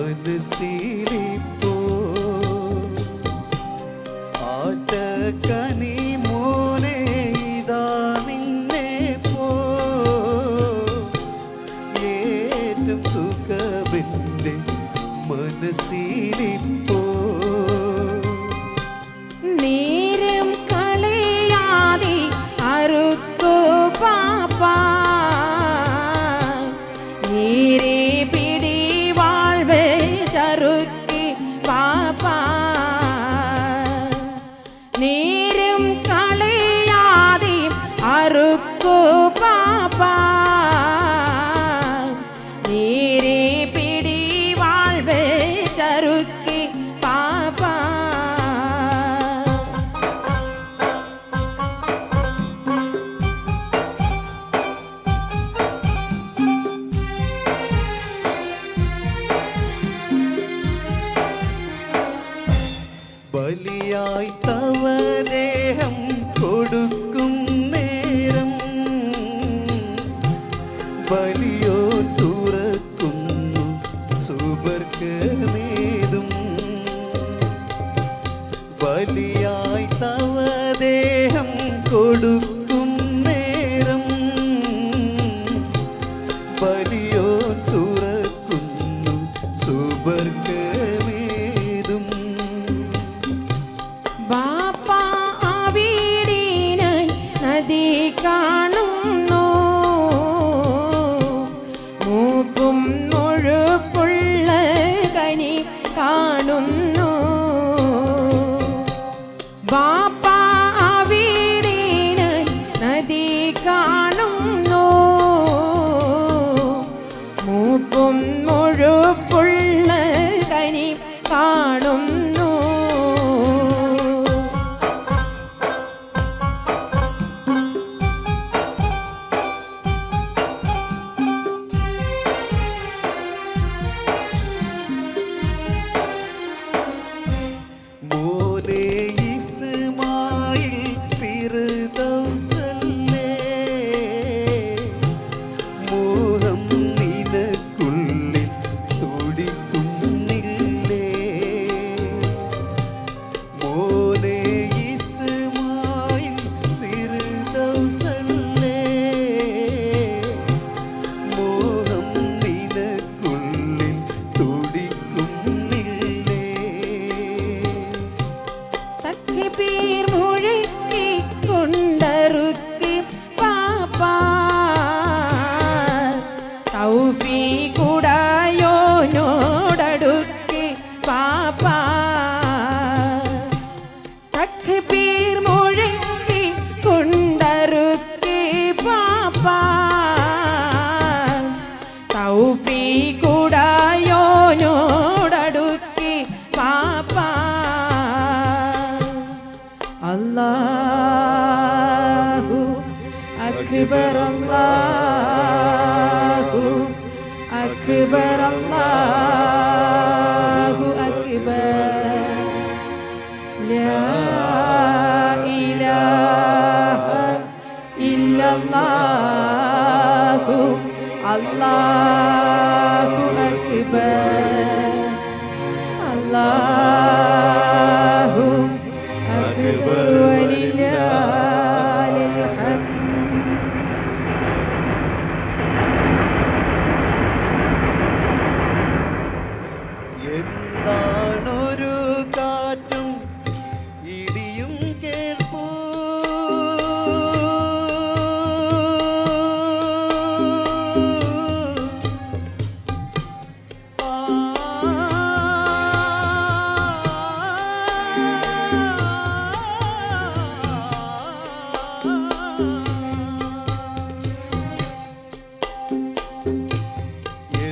മനസ്സിലിപ്പോ ആറ്റക്കനി മോനെ ഇതാ നിന്നെ പോ ഏറ്റം സുഖമെന്റെ മനസ്സിലിപ്പോ നേരം കളയാതെ അറുക്കു പാപ്പാ നേരെ പിടി വാൾവേ ചറുക്കി പാപ്പാ നേരം കളയാതെ അറുക്കു പാപ്പാ നേരെ പിടി വാൾവേ ചറുക്കി പാപ്പാ ബലിയായി തവദേഹം കൊടുക്കും നേരം ബലിയോ തുറക്കുന്നു സുബർക്കമേതും ബലിയായി തവദേഹം കൊടുക്കും നേരം ബലിയോ തുറക്കുന്നു സുബർക്കമേതും ബാപ്പാ അവിടിനായി നദി കാണുന്നു മൂപ്പും മുഴുപ്പുള്ള കനി കാണുന്നു ബാപ്പാ അവിടിനായി നദി കാണുന്നു മൂപ്പും മുഴുപ്പുള്ള കനി കാണുന്നു മോനെ ഇസ്മായിൽ ഫിർദൗസല്ലേ മോഹം നിനക്കുള്ളിൽ തുടിക്കുന്നില്ലേ മോനെ ഇസ്മായിൽ ഫിർദൗസല്ലേ മോഹം നിനക്കുള്ളിൽ തുടിക്കുന്നില്ലേ തക്ബീർ മുഴക്കി കൊണ്ടറുക്കി പാപ്പാ തൗഫീഖുടയോനോടടുക്കി പാപ്പാ തക്ബീർ മുഴക്കി കൊണ്ടറുക്കി പാപ്പാ തൗഫീഖുടയോനോടടുക്കി പാപ്പാ അല്ലാഹു അക്ബർ അല്ലാഹു അക്ബർ അല്ലാഹു അക്ബർ ലാ ഇലാഹ ഇല്ലല്ലാഹു അല്ലാഹു അക്ബർ അല്ലാഹു അക്ബർ വലില്ലാഹിൽ ഹംദ് എന്താണൊരു കാറ്റും ഇടിയും കേൾപ്പൂ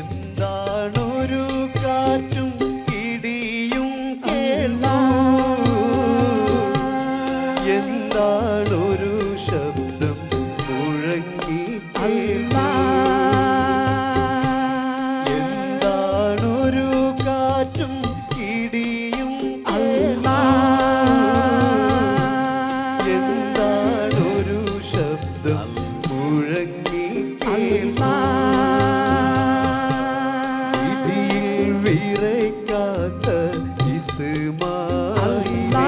എന്താണൊരു കാറ്റും ഇടിയും കേൾപ്പൂ എന്താണൊരു ശബ്ദം മുഴങ്ങി കേൾപ്പൂ എന്താണൊരു കാറ്റും ഇടിയും കേൾപ്പൂ എന്താണൊരു ശബ്ദം മുഴങ്ങി കേൾപ്പൂ വിധിയിൽ വിറയ്ക്കാത്ത ഇസ്മായിലേ,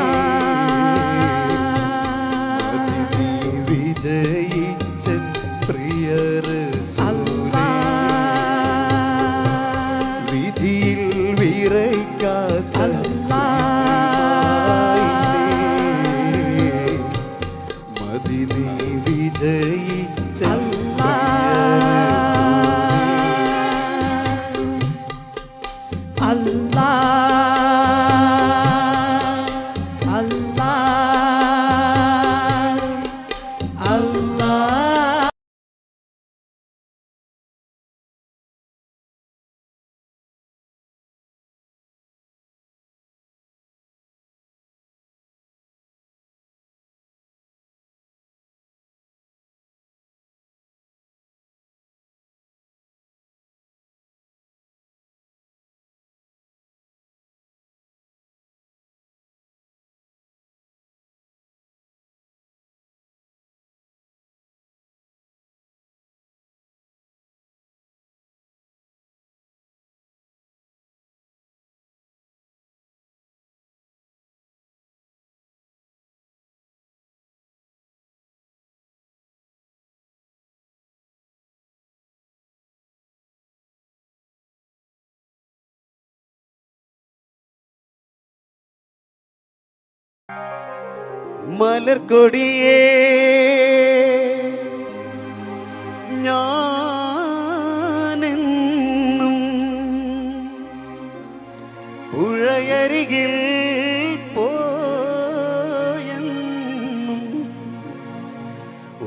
അതിഥി വിജയിച്ചൻ പ്രിയ റസൂലേ, വിധിയിൽ വിറയ്ക്കാത്ത ഇസ്മായിലേ, മദിനി വിജയിച്ചൻ മലർക്കൊടിയേ ഞാനെന്നും പുഴയരികിൽ പോയെന്നും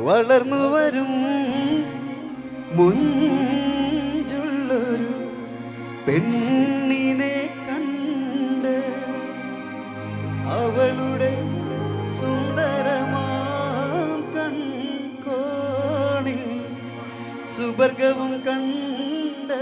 വളർന്നു വരും മുഞ്ചുള്ളൊരു പെണ്ണിനെ കണ്ട് അവളുടെ സുന്ദരമാം കൺകോണിൽ സുവർഗവും കണ്ട്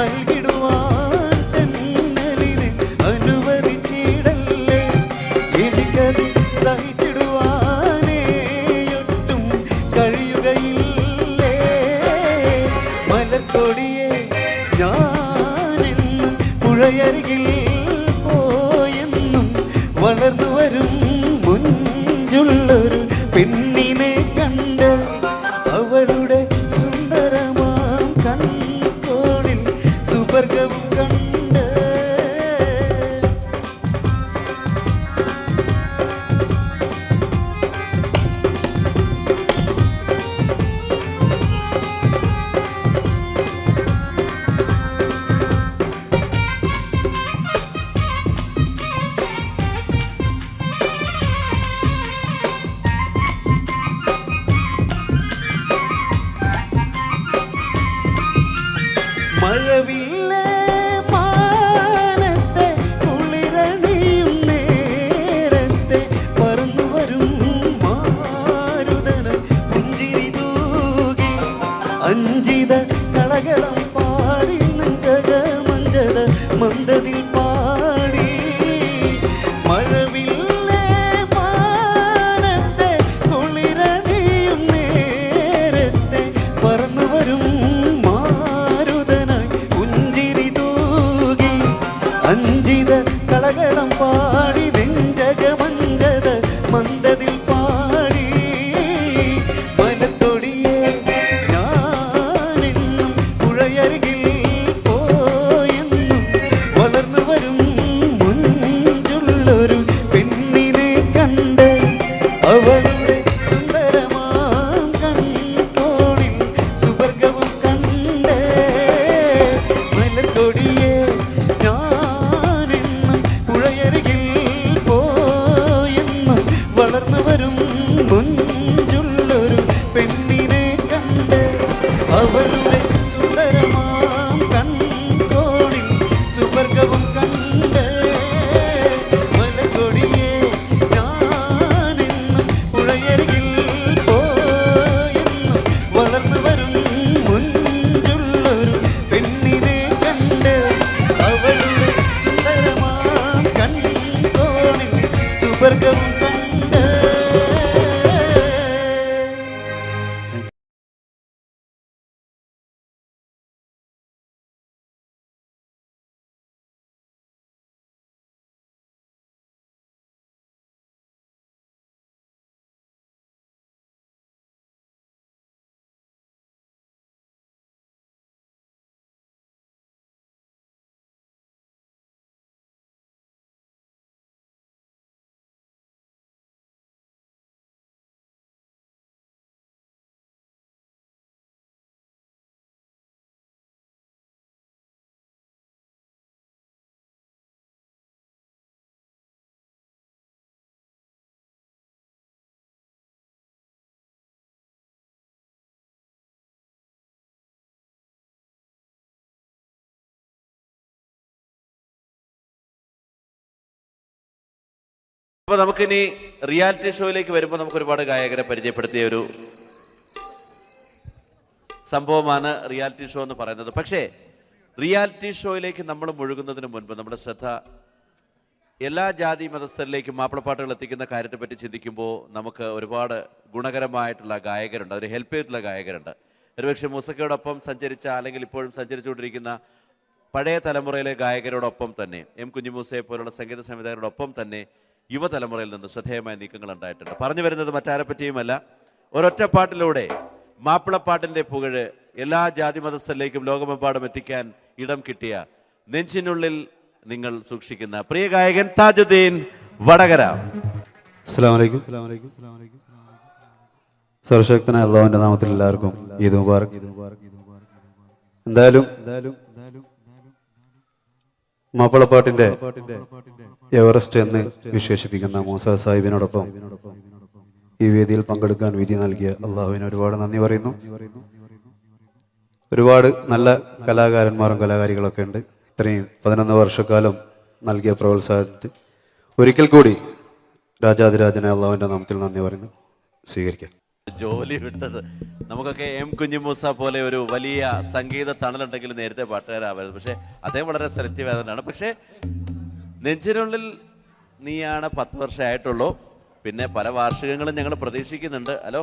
നൽകിടുവാൻ തെന്നലിന് അനുവദിച്ചിടല്ലേ. എനിക്കത് സഹിച്ചിടുവാനേയൊട്ടും കഴിയുകയില്ലേ. മലർക്കൊടിയെ ഞാനെന്നും പുഴയരികിൽ പോയെന്നും വളർന്നു വരും മുഞ്ചുള്ളൊരു പെണ്ണിനെ കണ്ട് അവളുടെ സുന്ദരമാം കൺകോണിൽ സുവർഗവും കണ്ട്. മഴവില്ലേ മാനത്തെ കുളിരണിയും നേരത്തെ പറന്നു വരും മാരുതന പുഞ്ചിരി തൂകി അഞ്ചിത കളകളം പാടി നെഞ്ചക മഞ്ചത മന്ദതിൽ പാടി. മഴവില്ലേ മാനത്തെ കുളിരണിയും നേരത്തെ പറന്നു വരും അഞ്ചിത കളകളം പാടി നെഞ്ചക മഞ്ചത മന്ദതിൽ പാടി. മലർക്കൊടിയെ ഞാനെന്നും പുഴയരികിൽ പോയെന്നും വളർന്നു വരും മുഞ്ചുള്ളൊരു പെണ്ണിനെ കണ്ട് അവളുടെ സുന്ദരമാം കൺകോണിൽ സുവർഗവും കണ്ട്. മലർക്കൊടിയെ വളർന്നു വരും മുഞ്ചുള്ളൊരു പെണ്ണിനെ കണ്ട് അവളുടെ സുന്ദരമാം കൺകോണിൽ സുവർഗവും കണ്ട്. മലക്കൊടിയെ ഞാനെന്നും പുഴയരികിൽ പോയെന്നും വളർന്നു വരും മുഞ്ചുള്ളൊരു പെണ്ണിനെ കണ്ട് അവളുടെ സുന്ദരമാം കൺകോണിൽ സുവർഗവും കണ്ട്. അപ്പോൾ നമുക്കിനി റിയാലിറ്റി ഷോയിലേക്ക് വരുമ്പോൾ നമുക്ക് ഒരുപാട് ഗായകരെ പരിചയപ്പെടുത്തിയ ഒരു സംഭവമാണ് റിയാലിറ്റി ഷോ എന്ന് പറയുന്നത്. പക്ഷേ റിയാലിറ്റി ഷോയിലേക്ക് നമ്മൾ മുഴുകുന്നതിന് മുൻപ് നമ്മുടെ ശ്രദ്ധ എല്ലാ ജാതി മതസ്ഥരിലേക്കും മാപ്പിളപ്പാട്ടുകൾ എത്തിക്കുന്ന കാര്യത്തെപ്പറ്റി ചിന്തിക്കുമ്പോൾ നമുക്ക് ഒരുപാട് ഗുണകരമായിട്ടുള്ള ഗായകരുണ്ട്, അവർ ഹെൽപ്പ് ചെയ്തിട്ടുള്ള ഗായകരുണ്ട്. ഒരുപക്ഷെ മൂസക്കയോടൊപ്പം സഞ്ചരിച്ച അല്ലെങ്കിൽ ഇപ്പോഴും സഞ്ചരിച്ചുകൊണ്ടിരിക്കുന്ന പഴയ തലമുറയിലെ ഗായകരോടൊപ്പം തന്നെ എം കുഞ്ഞിമൂസയെ പോലുള്ള സംഗീത സംവിധായകരോടൊപ്പം തന്നെ യുവതലമുറയിൽ നിന്ന് ശ്രദ്ധേയമായ നീക്കങ്ങൾ ഉണ്ടായിട്ടുണ്ട്. പറഞ്ഞു വരുന്നത് മറ്റാരെ പറ്റിയുമല്ല, ഒരൊറ്റ പാട്ടിലൂടെ മാപ്പിളപ്പാട്ടിൻ്റെ പുകഴ് എല്ലാ ജാതി മതസ്ഥരിലേക്കും ലോകമെമ്പാടും എത്തിക്കാൻ ഇടം കിട്ടിയ നെഞ്ചിനുള്ളിൽ നിങ്ങൾ സൂക്ഷിക്കുന്ന പ്രിയ ഗായകൻ താജുദ്ദീൻ വടകര. അസ്സലാമു അലൈക്കും. സർവശക്തനായ അല്ലാഹുവിന്റെ നാമത്തിൽ എല്ലാവർക്കും ഈദ് മുബാറക്. എന്തായാലും മാപ്പിളപ്പാട്ടിന്റെ എവറസ്റ്റ് എന്ന് വിശേഷിപ്പിക്കുന്ന മൂസ സാഹിബിനോടൊപ്പം ഈ വേദിയിൽ പങ്കെടുക്കാൻ വിധി നൽകിയ അള്ളാഹുവിന് ഒരുപാട് നന്ദി പറയുന്നു. ഒരുപാട് നല്ല കലാകാരന്മാരും കലാകാരികളൊക്കെ ഉണ്ട്. ഇത്രയും 11 വർഷക്കാലം നൽകിയ പ്രോത്സാഹനത്തിൽ ഒരിക്കൽ കൂടി രാജാതിരാജനെ അള്ളാഹുവിൻ്റെ നാമത്തിൽ നന്ദി പറയുന്നു. സ്വീകരിക്കാം. ജോലി വിട്ടത്. നമുക്കൊക്കെ എം കുഞ്ഞിമൂസ പോലെ ഒരു വലിയ സംഗീത തണലുണ്ടെങ്കിൽ നേരത്തെ പാട്ടുകാരാവരുത്. പക്ഷേ അദ്ദേഹം വളരെ സെലക്റ്റീവ് ആയതുകൊണ്ടാണ്. പക്ഷേ നെഞ്ചിനുള്ളിൽ നീയാണ് 10 വർഷമായിട്ടുള്ളൂ. പിന്നെ പല വാർഷികങ്ങളും ഞങ്ങൾ പ്രതീക്ഷിക്കുന്നുണ്ട്. ഹലോ,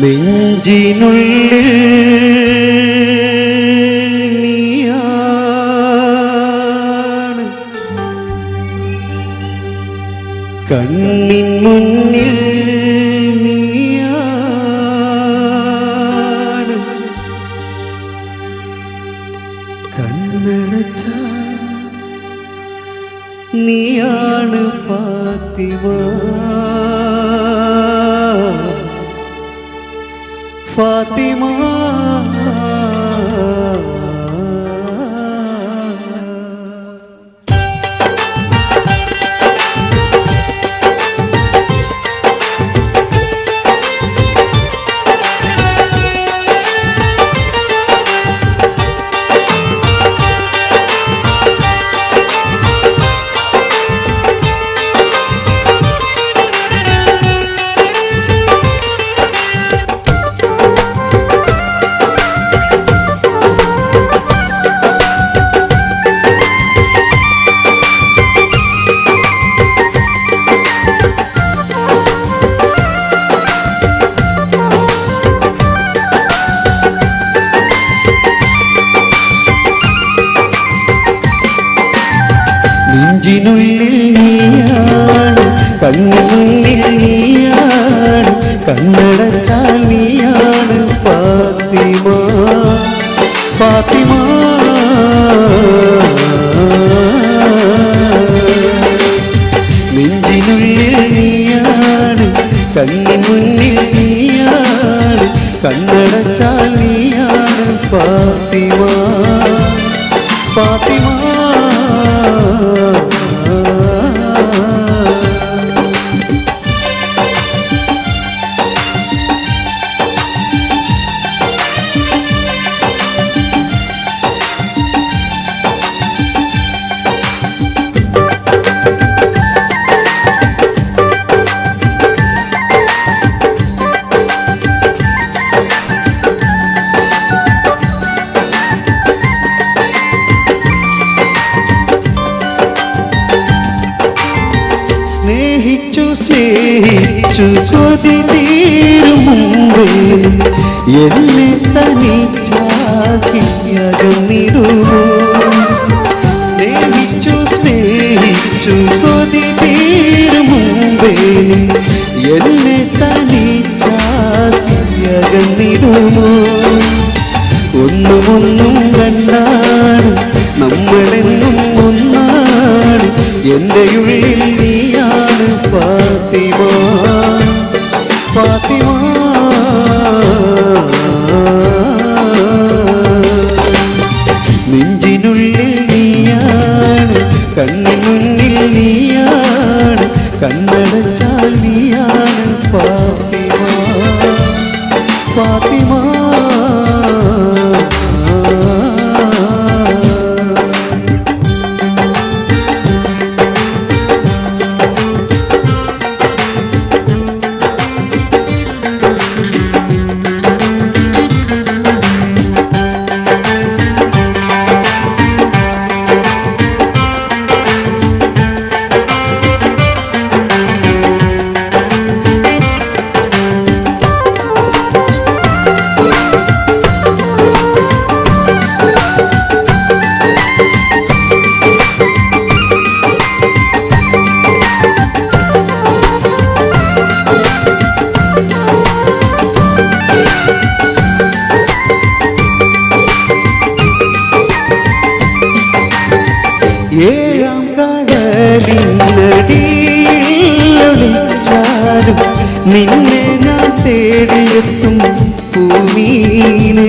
നെഞ്ചിനുള്ളിൽ നീയാണ്, കണ്ണിൻ മുന്നിൽ നീയാണ്, കണ്ണടച്ച നീയാണ് ഫാത്തിമ, ഫാത്തിമ. നെഞ്ചിനുള്ളിൽ നീയാണ്, കണ്ണിനുള്ളിൽ നീയാണ്, കണ്ണടച്ചാൽ നീയാണ് ഫാത്തിമ, ഫാത്തിമ. നെഞ്ചിനുള്ളിൽ നീയാണ്, കണ്ണിനുള്ളിൽ നീയാണ്, കണ്ണടച്ചാൽ നീയാണ് ഫാത്തിമ, ഫാത്തിമ. സ്നേഹിച്ചു കൊതി തീരും മുമ്പേ എന്നെ തനിച്ചാക്കിയകന്നിടുമോ, സ്നേഹിച്ചു കൊതി തീരും മുമ്പേ എന്നെ തനിച്ചാക്കിയകന്നിടുമോ. ഒന്നും കണ്ടാണ് നമ്മളെന്നും ഒന്നാണ്, എൻ്റെ ഉള്ളിൽ നീയാണ് ഫാത്തിമ, ഫാത്തിമ. നെഞ്ചിനുള്ളിൽ നീയാണ്, കണ്ണിനുള്ളിൽ നീയാണ്, കണ്ണടച്ചാൽ നീയാണ് ഫാത്തിമ, ഫാത്തിമ. തേടിയെത്തും ഭൂമീനെ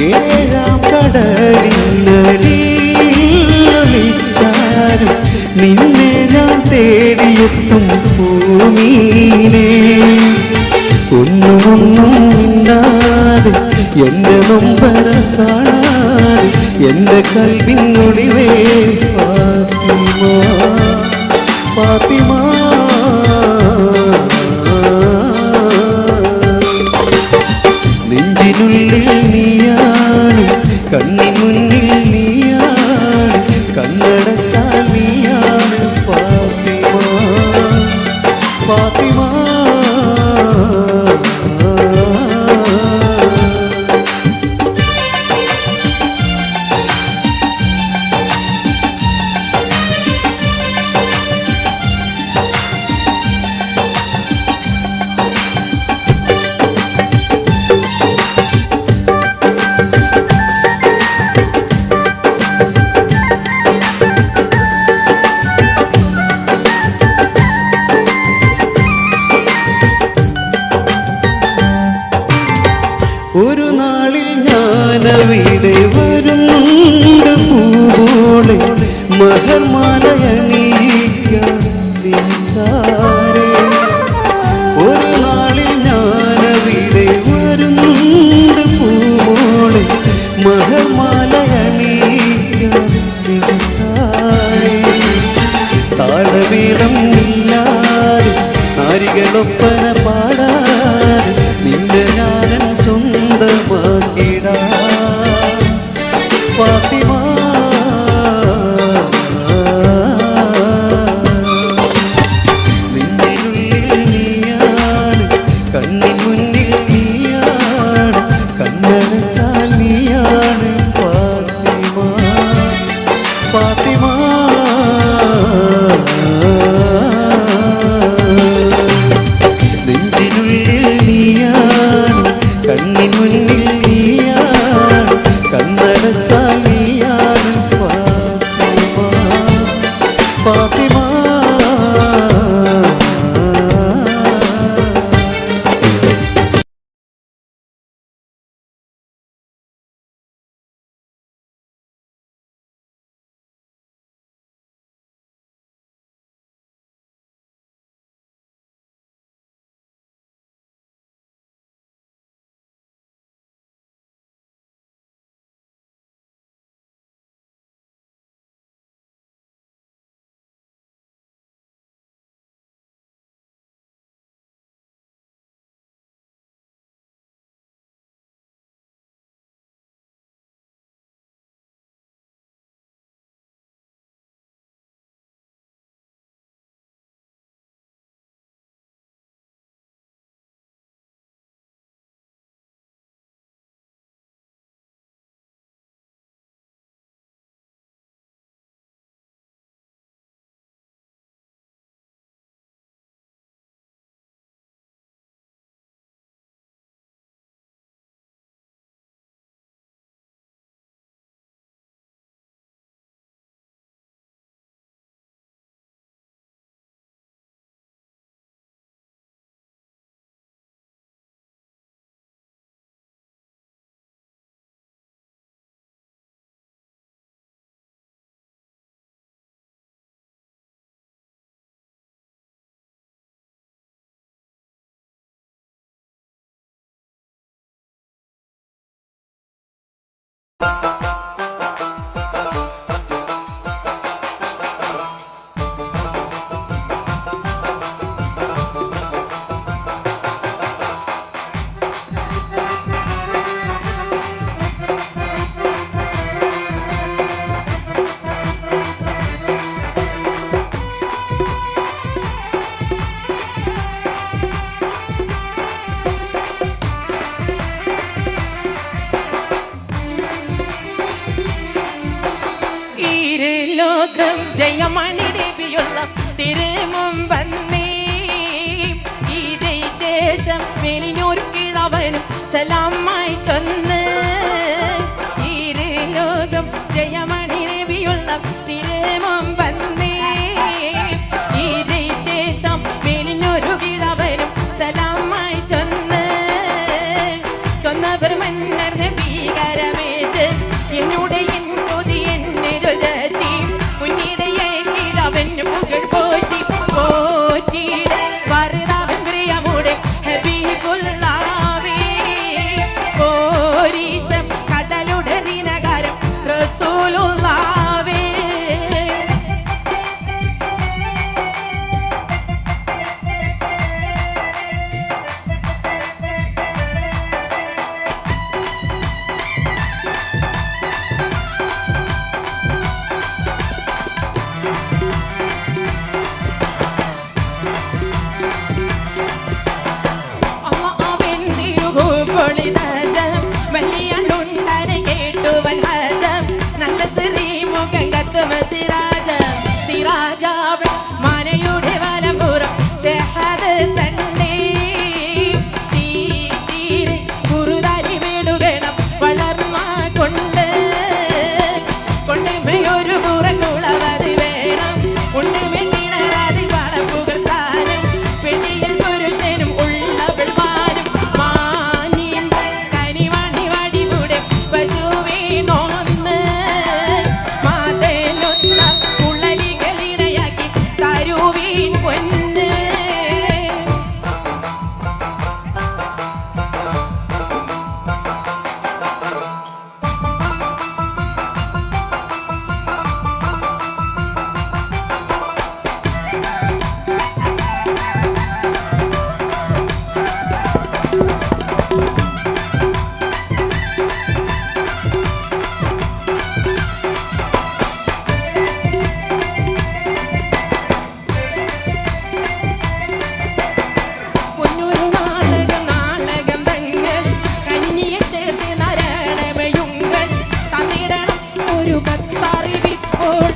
ഏഴാം കടലിനടിച്ചാലും നിന്നെ ഞാൻ തേടിയെത്തും ഭൂമീനെ ഒന്നും മിണ്ടാതെ എൻ്റെ നൊമ്പര കാണാതെ എൻ്റെ കൽവിനൊളിവേ ഫാത്തിമ ഫാത്തിമ നെഞ്ചിനുള്ളിൽ നീയാണ് കണ്ണിൻ മുന്നിൽ നീയാണ് കണ്ണടച്ചാൽ നീയാണ് ഫാത്തിമ ഫാത്തിമ ഒരു നാളിൽ ഞാനവിടെ വരുന്നുണ്ട് പൂവോടെ മഹർമാലയണിയിക്കാരെ ഒരു നാളിൽ ഞാനവിടെ വരുന്നുണ്ട് പൂവോടെ മഹർമാലയണിയിക്കാരെ താളവീണം ഇല്ലാതെ നാരികളൊപ്പന പാടാതെ നിന്റെ ഞാനൻ സ്വന്തമാക്കിടാ ഫാത്തിമ നെഞ്ചിനുള്ളിൽ നീയാണ് കണ്ണിൻ മുന്നിൽ നീയാണ് കണ്ണടച്ചാൽ നീയാണ് ഫാത്തിമ ഫാത്തിമ നെഞ്ചിനുള്ളിൽ നീയാണ് കണ്ണിൻ മുന്നിൽ നീയാണ് കണ്ണടച്ചാൽ നീയാണ് ഫാത്തിമ ഫാത്തിമ ലോകം ജയമണി രവിയുള്ള തിരുമുമ്പന്നേ ഈ ദേശം വെളിഞ്ഞൊരു കിളവനും സലാമായി ചൊന്ന് ഈ ലോകം ജയമണി രവിയുള്ള തിരുമുമ്പന്നേ ഈ ദേശം വെളിഞ്ഞൊരു കിളവനും സലാമായി സിറാജ സിറാജാവൾ മനയുടെ വലപുറം ഷഹദ് തന്നെ തീരെ കുറുതാരി വീടുകണം വളർമ്മ കൊണ്ട് കൊണ്ടുമയൊരു പുറകുളവത് വേണം ഉണ്ടുമെന്നിടാതെ വളപ്പുകൾ സ്ഥാനം പെണ്ണിയിൽ പുരുഷനും ഉള്ള വെൾവാനും മാനിയും കനിവാണി വടികൂടെ പശുവിനൊന്ന് മാതേലൊത്ത കുള്ളലികളിടയാക്കി തരുവീൻ പൊന്ന് പൊന്നൊരു നാളകം തങ്ങൾ കന്നിയെ ചേർത്ത് നരണമയുങ്ങൾ തന്നിടണം ഒരു കത്തറിവിപ്പോൾ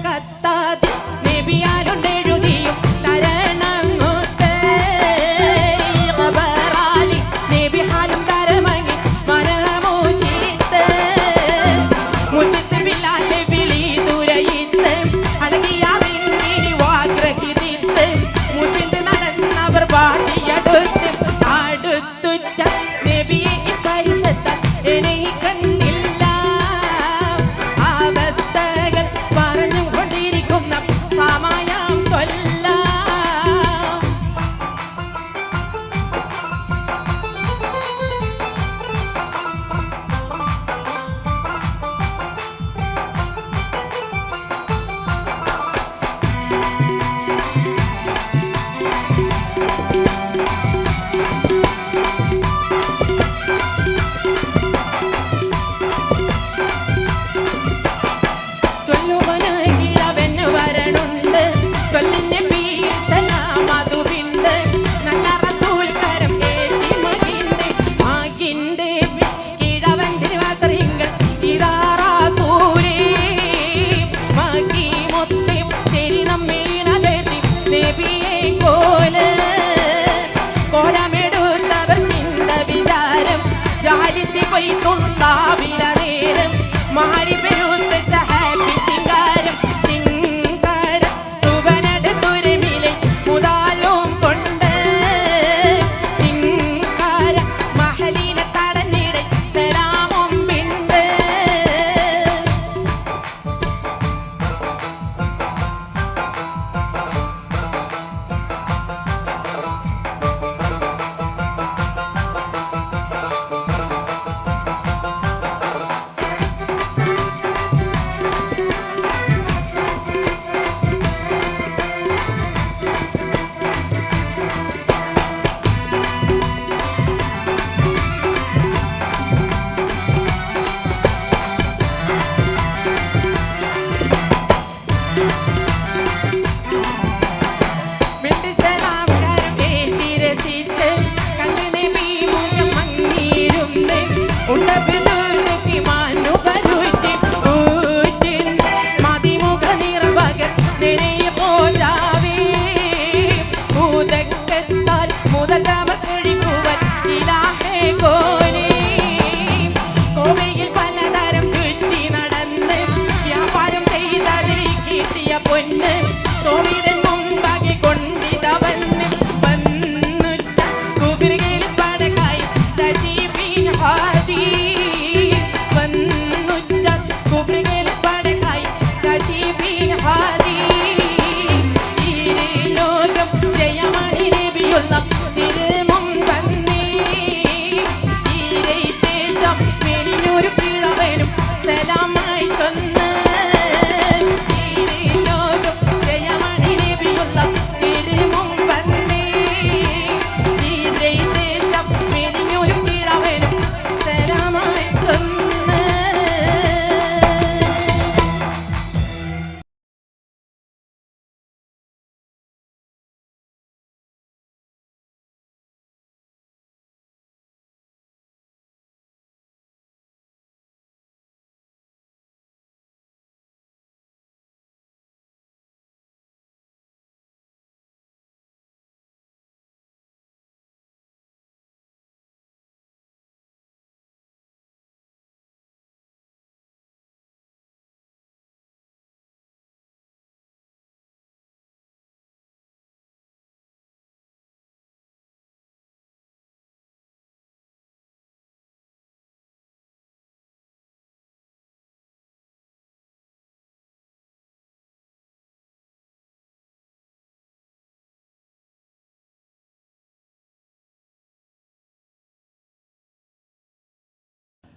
കത്താതെ നബിയാലുണ്ടെഴുതിയും തരണം മുത്ത് ഖബറാലി നബിഹാലും തരമങ്ങി മനമോശിത്ത് മുശിത്ത് ബില്ലാലെ വിളി തുരയിത്ത് അടകിയാവിന്നി വാഗ്രഹിതിത്ത് മുശിത്ത് നടന്നവർ പാടിയടുത്ത് അടുത്തുറ്റ നബിയെ പരിശത്താൽ എന്നെ കണ്ടില്ല അവസ്ഥകൾ പറഞ്ഞും കൊണ്ടിരിക്കുന്ന സമയം കൊല്ല ചൊല്ലുവനായിളവന് വരണുണ്ട് ചൊല്ലിന്റെ പീർ സലാമതുവിണ്ട് നല്ല റസൂൽക്കരം ഏറ്റി മകിന്റെ കിഴവൻ തിരുവാതിരങ്ങൾ ഇതാ റസൂലേ മകി മൊത്തം ശരി നമ്മീണതെത്തി നബിയെ കോലമെടുത്തവർ ചിന്ത വിചാരം ജാലിസി പൊയ്ത്തുള്ള വിലനേരം മാരി പെരുത്ത ഹാപ്പി സിംഗാരം സിംഗാരം സുവനട് തുരമിലെ മുതാലും കൊണ്ട് സിംഗാര മഹലീന തടന്നിടെ സലാമും പിണ്ട് പൊന്ന് സോമിതൻ മുമ്പാകെ കൊണ്ടിതവന്ന് വന്നുറ്റ കുബിരകളിൽ പടകായി തശീബിൻ ഹാദി വന്നുറ്റ കുബിരകളിൽ പടകായി തശീബിൻ ഹാദി ഈ ലോകം ജയമണി നബിയുള്ള തിരുമും വന്നേ ഈ ദേശം വെളിയൊരു കിഴവനും സലാമായി ചൊന്ന് ജയമണി നബിയുള്ള തിരുമും വന്നേ ഈ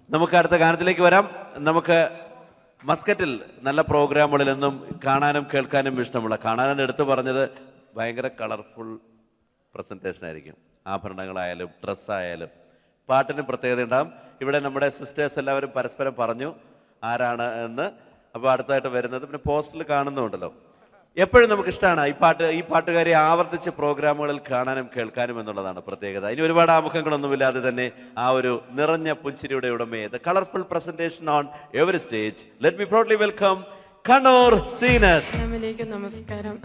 നമുക്ക് അടുത്ത ഗാനത്തിലേക്ക് വരാം. നമുക്ക് മസ്കറ്റിൽ നല്ല പ്രോഗ്രാമുകളിൽ നിന്നും കാണാനും കേൾക്കാനും ഇഷ്ടമുള്ള, കാണാനെന്ന് എടുത്തു പറഞ്ഞത് ഭയങ്കര കളർഫുൾ പ്രസൻറ്റേഷൻ ആയിരിക്കും. ആഭരണങ്ങളായാലും ഡ്രസ്സായാലും പാട്ടിനും പ്രത്യേകത ഉണ്ടാകും. ഇവിടെ നമ്മുടെ സിസ്റ്റേഴ്സ് എല്ലാവരും പരസ്പരം പറഞ്ഞു ആരാണ് എന്ന്. അപ്പോൾ അടുത്തായിട്ട് വരുന്നത് പിന്നെ പോസ്റ്ററിൽ കാണുന്നുണ്ടല്ലോ. എപ്പോഴും നമുക്കിഷ്ടമാണ് ഈ പാട്ടുകാരെ ആവർത്തിച്ച് പ്രോഗ്രാമുകളിൽ കാണാനും കേൾക്കാനും എന്നുള്ളതാണ് പ്രത്യേകത. ഇനി ഒരുപാട് ആമുഖങ്ങളൊന്നുമില്ലാതെ തന്നെ ആ ഒരു നിറഞ്ഞ പുഞ്ചിരിയുടെ ഉടമയെ, the colourful presentation on every stage, let me proudly welcome Kannur Zeenath. അസ്സലാമു നമസ്കാരം.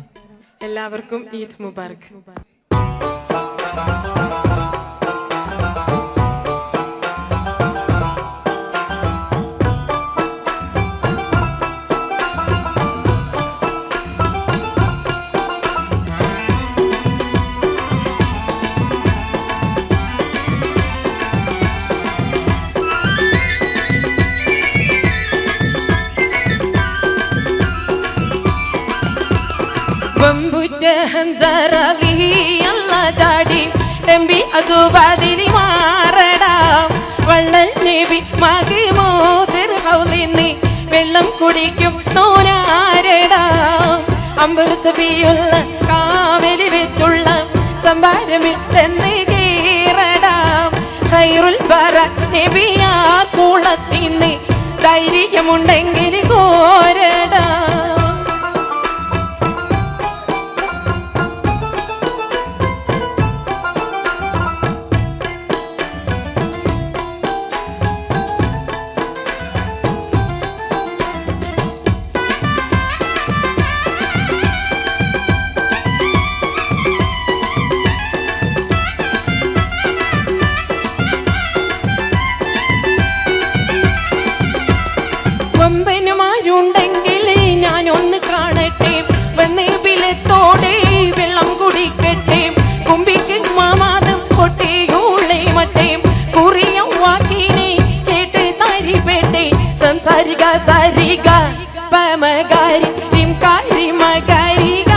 എല്ലാവർക്കും ഈദ് മുബാറക്. വെള്ളം കുടിക്കും നോനാരടാ, അമ്പർ സഫിയുള്ള കാവലി വെച്ചുള്ള സംഭാരമിൽ ചെന്ന് കീറടാ. ഖൈറുൽ ബറ നബിയാ കുളത്തിന്ന് ധൈര്യമുണ്ടെങ്കിൽ കോരടാ. കൊമ്പനുമാരുണ്ടെങ്കിൽ ഞാനൊന്ന് കാണട്ടെ, വന്ന് ബിലത്തോടെ വെള്ളം കുടിക്കട്ടെ. കുമ്പിക്ക് മാമാതം കൊട്ടേയൂളെ മട്ടേ, കുറിയ വാക്കിനെ കേട്ട് താരിപ്പെട്ടെ. സംസാരിക സാരിക പമകാരി രിംകാരി മകാരിക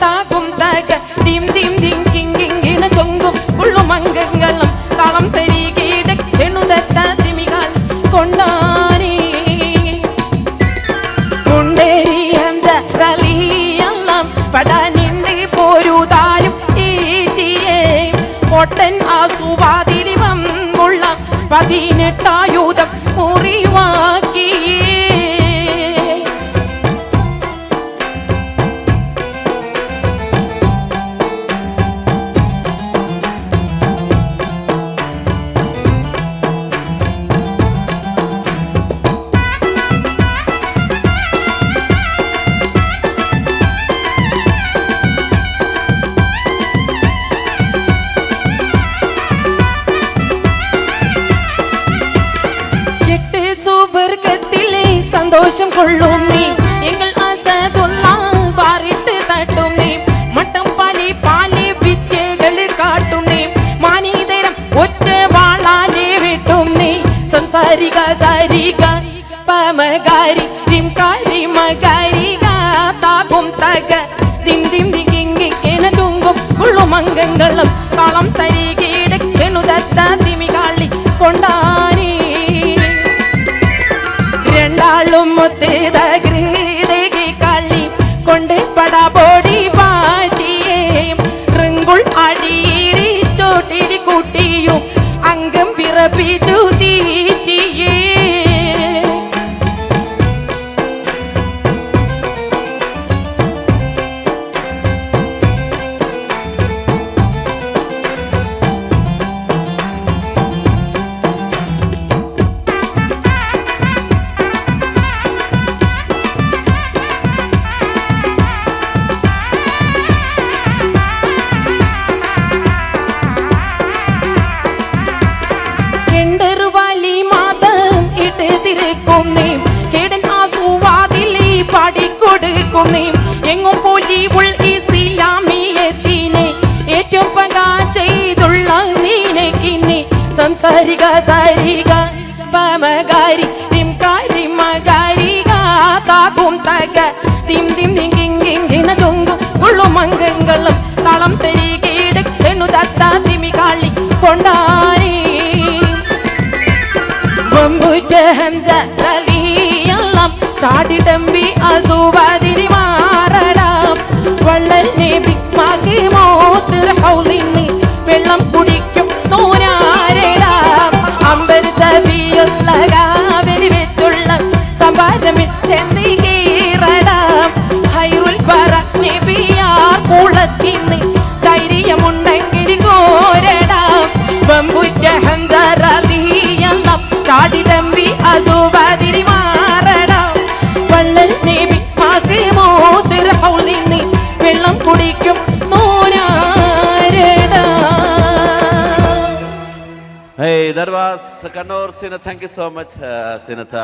താകും തക ദിം ദിം ദിം കിങ്കിങ്കിണ ചൊങ്കും ഉള്ളും അംഗങ്ങളും തളം തരികീട ചെണുതത്ത തിമികൾ കൊണ്ടാനേ. പടാനിണ്ട് പോരുതാലും ഈറ്റിയേ പൊട്ടൻ ആസുവാതിരി വമ്പുള്ള 18 ആയുധം മുറിവാക്കിയേ. സന്തോഷം കൊള്ളും നീ എങ്ങൾ അസദുള്ള വാറിട്ട് തട്ടും നീ. മട്ടം പാലി പാലി വിദ്യകൾ കാട്ടും നീ. മാനീതരം ഒറ്റ വാളാലെ വിട്ടും നീ. സംസാരിക സാരിക പമകാരി രിംകാരി മകാരിക താകും തക ദിം ദിം ദിങ്ങിങ്ങി എന ചുങ്കും ഉള്ളും അംഗങ്ങളും തളം തരികീട ചെണുതത്ത തിമികാളി കൊണ്ടാനേ. രണ്ടാളും മുത്തേതകൃതകി കളി കൊണ്ട് പടപൊടി പാറ്റിയേ. റിങ്കുൾ അടിയിടി ചോട്ടിരി കൂട്ടിയും അംഗം പിറപ്പിച്ചു തീറ്റിയേ. എങ്ങും പോലി ഉൾ ഇസ്ലാമിയത്തിനെ ഏറ്റവും പകാ ചെയ്തുള്ള നീനക്കിന്നെ. സംസാരിക സാരിക പമകാരി രിംകാരി മകാരിക താകും തക ദിം ദിം ദിങ്ങിങ്ങിണ ചൊങ്കും ഉള്ളും അംഗങ്ങളും തളം തരികീട ചെണുതത്ത തിമികാളി കൊണ്ടാനേ. ഹംസ റളിയല്ലാഹ് ചാടിടമ്പി അസുവാതിരി മാറടാം വള്ളൽ നബി മാക്ക് മോത്ത് ഹൗലിന് വെള്ളം കുടിക്കും നൂനാരടാം അമ്പർ സബിയുള്ള കാവരി വെച്ചുള്ള സംഭാരമിൽ ചെന്നി കീറടാം ഹൈറുൽ ബറ നബിയാർ കുളത്തിന്ന് ധൈര്യമുണ്ടെങ്കിൽ കോരടാം ബമ്പുറ്റ ഹംസ റളിയല്ലാഹ് ചാടിടമ്പി അസുവാതിരി മാറടാം വള്ളൽ നബി മാക്ക് മോത്ത് ഹൗലിന് വെള്ളം കുടിക്കും Hey, that was Kannur Sinath. Thank you so much, Sinath.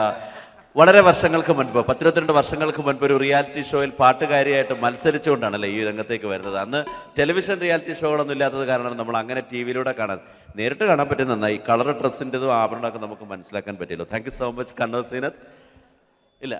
വളരെ വർഷങ്ങൾക്ക് മുൻപ് 12 വർഷങ്ങൾക്ക് മുൻപ് ഒരു റിയാലിറ്റി ഷോയിൽ പാട്ടുകാരിയായിട്ട് മത്സരിച്ചുകൊണ്ടാണല്ലേ ഈ രംഗത്തേക്ക് വരുന്നത്. അന്ന് ടെലിവിഷൻ റിയാലിറ്റി ഷോകളൊന്നും ഇല്ലാത്തത് കാരണം നമ്മൾ അങ്ങനെ ടി വിയിലൂടെ കാണാൻ നേരിട്ട് കാണാൻ പറ്റി. നന്നായി കളർ ഡ്രസ്സിൻ്റെതും ആഭരണമൊക്കെ നമുക്ക് മനസ്സിലാക്കാൻ പറ്റിയല്ലോ. Thank you so much Kannur Zeenath. ഇല്ല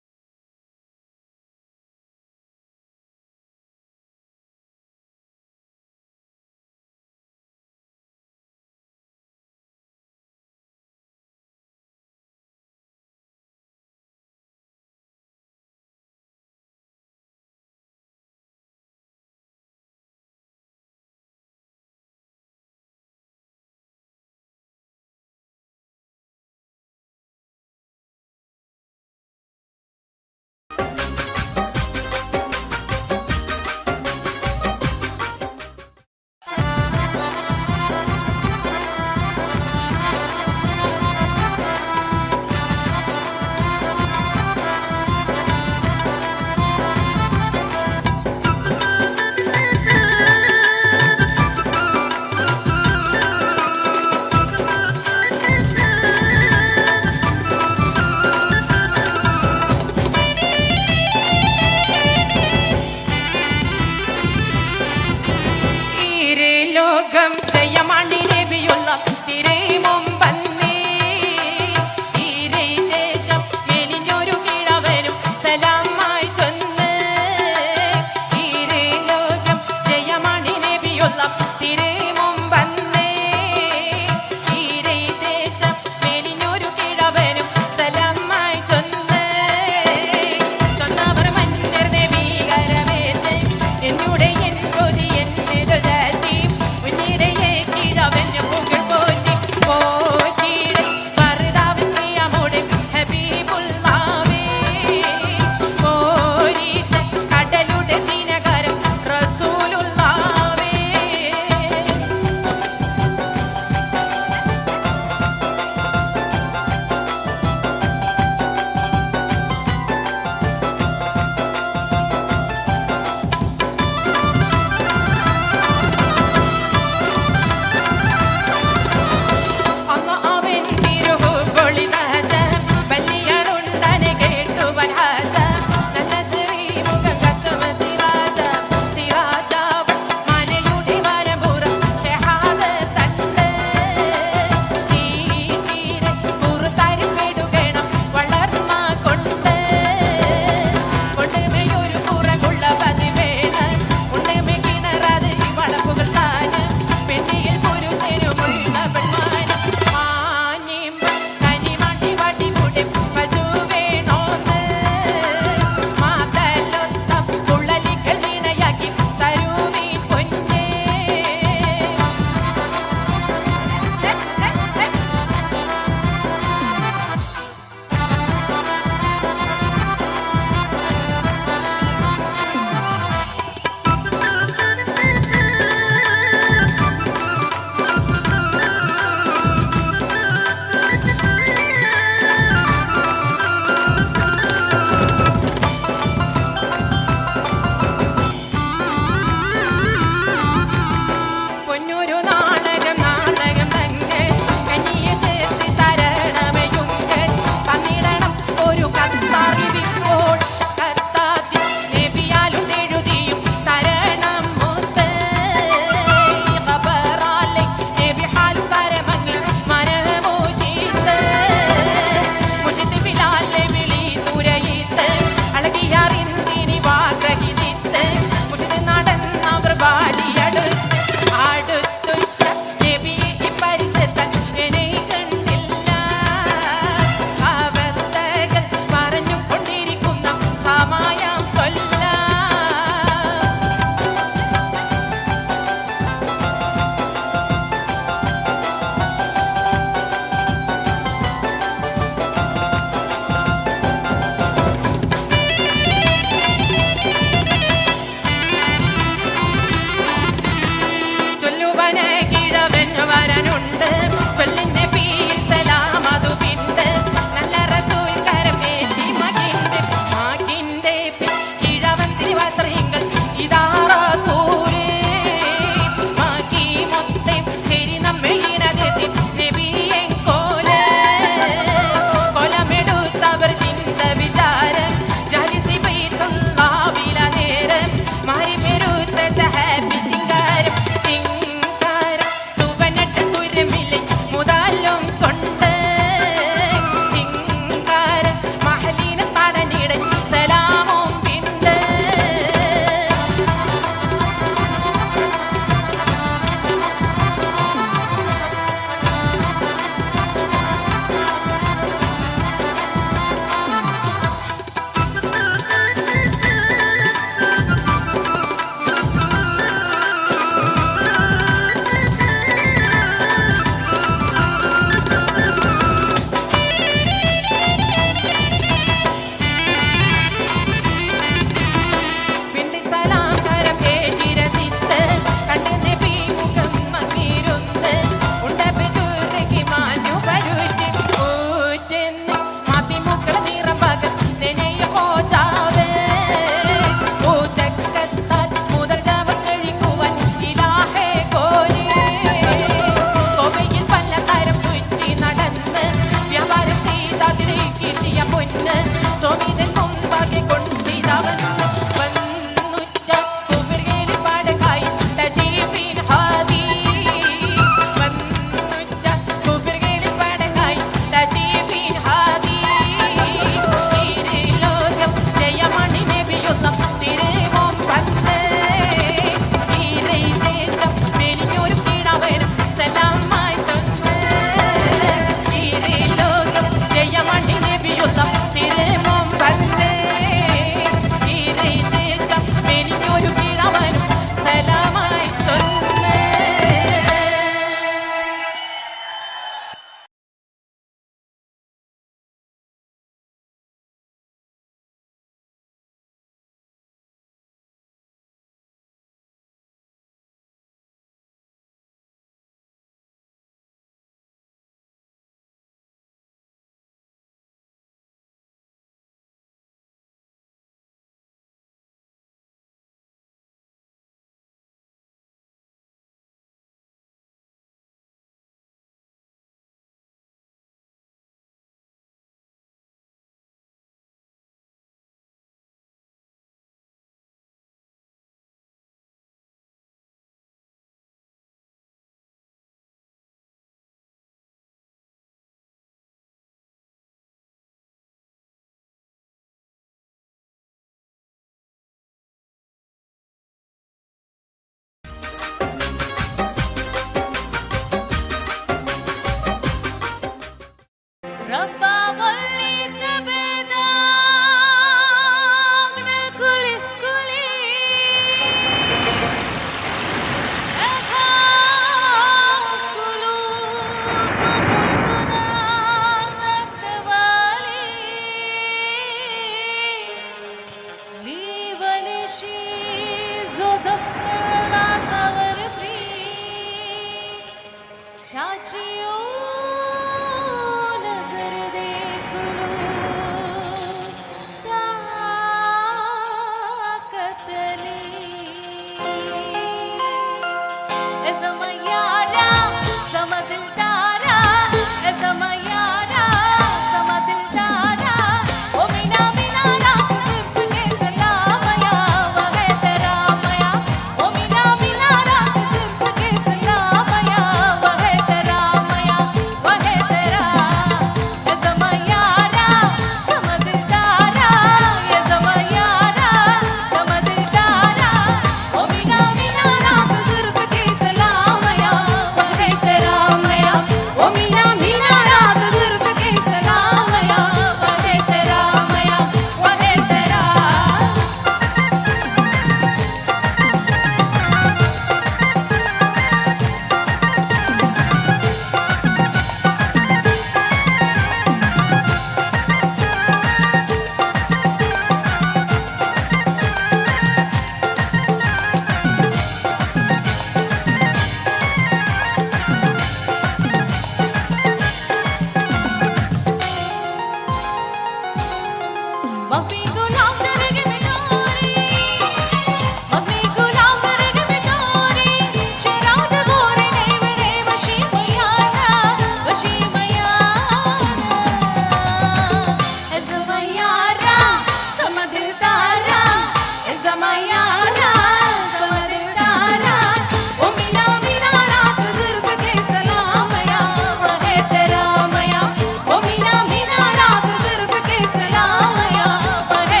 वहे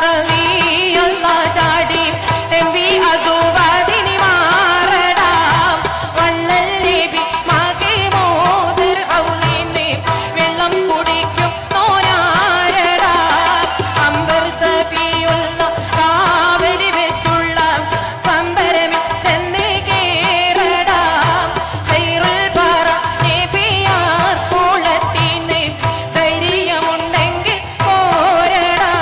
റളിയല്ലാ ചാടി എംബി അസുവദിനി മാറടാം വള്ളൽ നബി മകമോദർ ഔലിനെ വെള്ളം കുടിക്കും നോനാരടാ അംബർ സഫിയുള്ള കാവരി വെച്ചുള്ള സമ്പരം ചെന്ന് കേറടാ ഖൈറുൽ ബറ നബിയാർ കുളത്തിന് ധൈര്യമുണ്ടെങ്കിൽ പോരടാ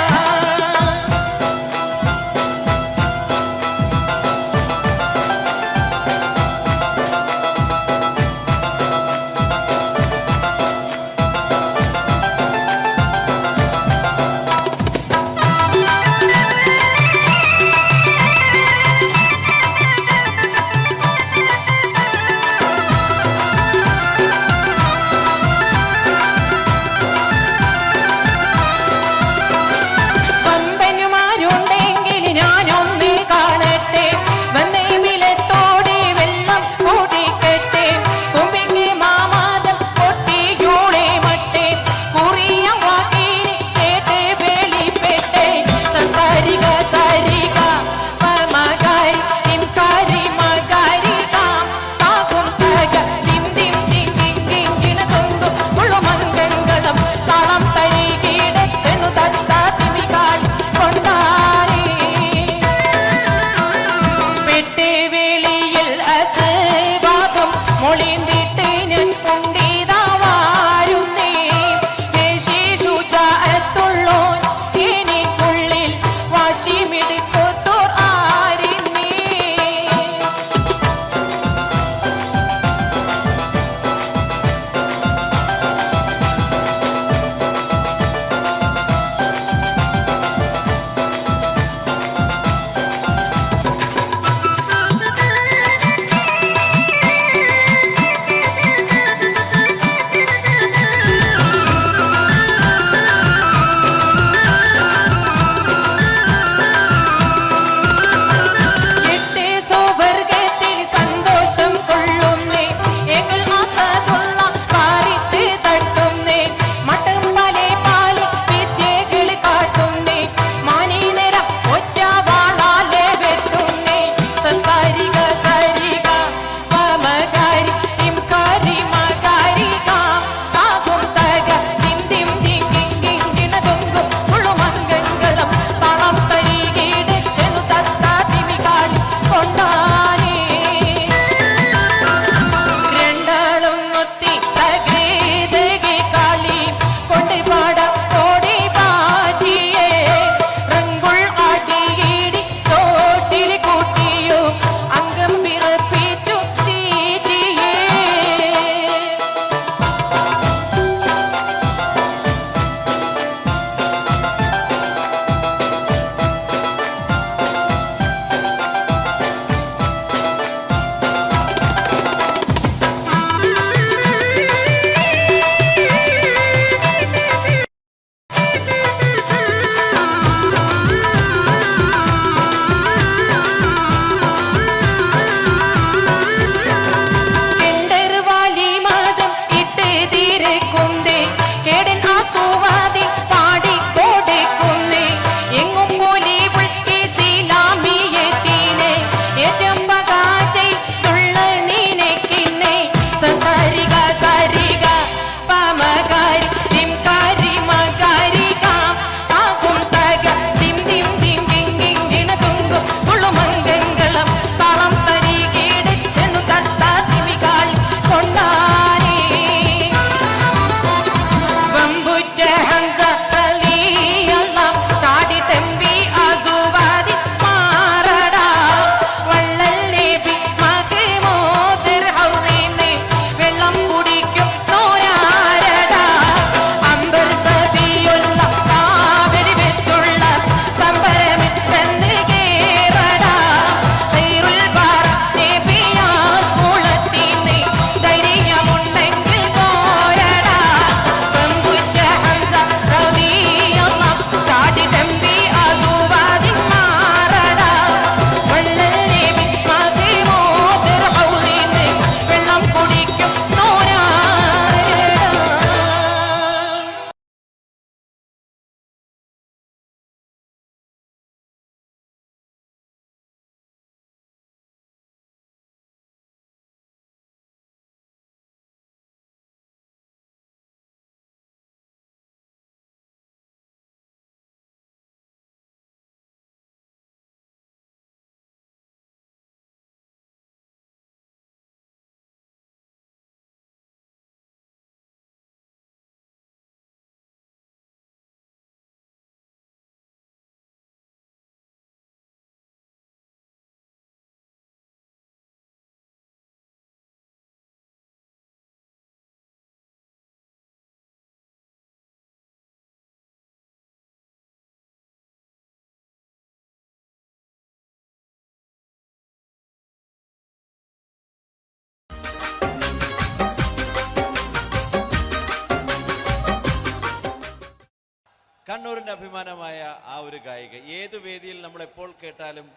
കണ്ണൂരിൻ്റെ അഭിമാനമായ ആ ഒരു ഗായിക. ഏത് വേദിയിൽ നമ്മൾ എപ്പോൾ കേട്ടാലും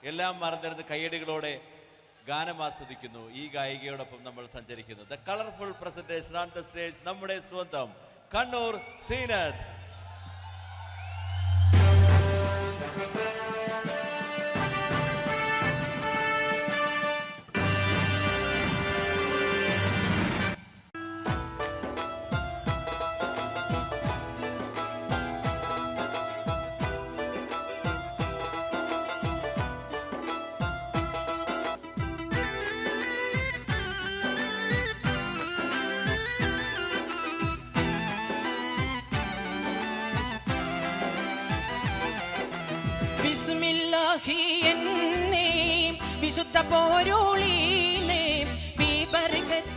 എല്ലാം മറന്നിരുന്ന് കയ്യടികളോടെ ഗാനം ആസ്വദിക്കുന്നു. ഈ ഗായികയോടൊപ്പം നമ്മൾ സഞ്ചരിക്കുന്നു. The colourful presentation on the stage, നമ്മുടെ സ്വന്തം കണ്ണൂർ സീനത്ത്. എന്നേ വിശുദ്ധ പോരുളീനേ ബർക്കത്ത്